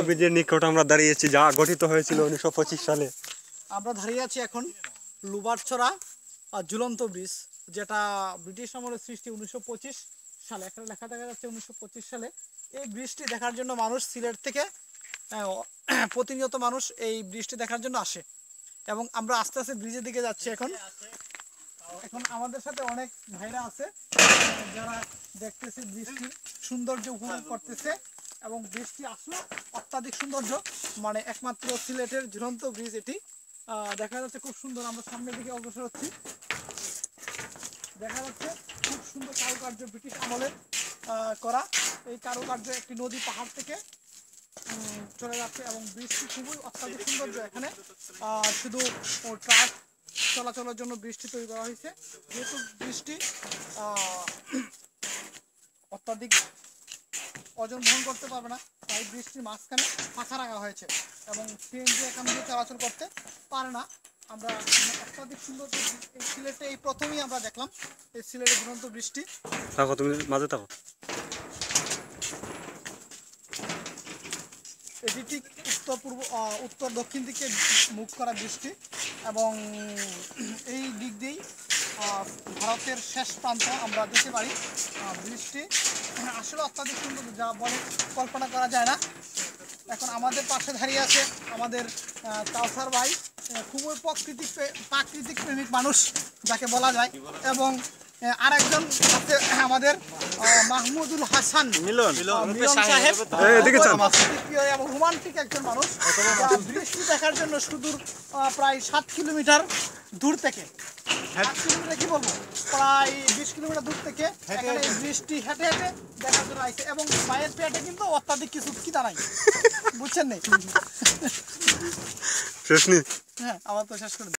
ব্রিজের নিকট আমরা দাঁড়িয়েছি, যা গঠিত হয়েছিল 1925 সালে। আমরা দাঁড়িয়ে আছি এখন লুবারছড়া ঝুলন্ত ব্রিজ, যেটা ব্রিটিশ আমলের সৃষ্টি 1925 সালে। এখানে লেখা দেখা যাচ্ছে 1925 সালে। এই ব্রিজটি দেখার জন্য মানুষ সিলেট থেকে প্রতিনিয়ত মানুষ এই ব্রিজটি দেখার জন্য আসে, এবং আমরা আস্তে আস্তে ব্রিজের দিকে যাচ্ছি। এখন আমাদের সাথে অনেক ভাইরা আছে যারা দেখতেছে ব্রিজটির সৌন্দর্য উপভোগ করতেছে, এবং ব্রিজটি আসলে অত্যাধিক সৌন্দর্য, মানে একমাত্র সিলেটের ঝুলন্ত ব্রিজ এটি। দেখা যাচ্ছে খুব সুন্দর। আমরা সামনের দিকে অগ্রসর হচ্ছি, দেখা যাচ্ছে খুব সুন্দর কারুকার্য, ব্রিটিশ আমলের করা এই কারুকার্য একটি নদী পাহাড় থেকে চলে যাচ্ছে, এবং বৃষ্টি খুবই অত্যাধিক সৌন্দর্য। এখানে শুধু ট্রাক চলাচলের জন্য বৃষ্টি তৈরি করা হয়েছে, যেহেতু বৃষ্টি অত্যাধিক ওজন বহন করতে পারবে না, তাই বৃষ্টির মাঝখানে ফাঁকা রাখা হয়েছে, এবং সিএনজি এখান দিয়ে চলাচল করতে পারে না। আমরা অত্যাধিক সুন্দর এই সিলেটে এই প্রথমেই আমরা দেখলাম এই সিলেটের ঝুলন্ত বৃষ্টি। থাকো, তুমি মাঝে থাকো। এটি ঠিক উত্তর দক্ষিণ দিকে মুখ করা বৃষ্টি, এবং এই দিক দিয়েই ভারতের শেষ প্রান্ত আমরা দেখতে পারি। বৃষ্টি আসলে অত্যাধিক সুন্দর, যা বলে কল্পনা করা যায় না। এখন আমাদের পাশে দাঁড়িয়ে আছে আমাদের কাউসার ভাই, খুবই প্রাকৃতিক প্রেমিক মানুষ যাকে বলা যায়, এবং আরেকজন আছে আমাদের মাহমুদুল হাসান মিলন সাহেব, এবং রোমান্টিক একজন মানুষ। বৃষ্টি দেখার জন্য সুদূর প্রায় 7 কিলোমিটার দূর থেকে, 7 কিলোমিটার কি বলবো, প্রায় 20 কিলোমিটার দূর থেকে এখানে বৃষ্টি হেঁটে হেঁটে দেখার জন্য আসছে, এবং পায়ের পেটে কিন্তু অত্যাধিক কিছু কিনা নাই, বুঝছেন? নেই, হ্যাঁ, আবার তো শেষ করে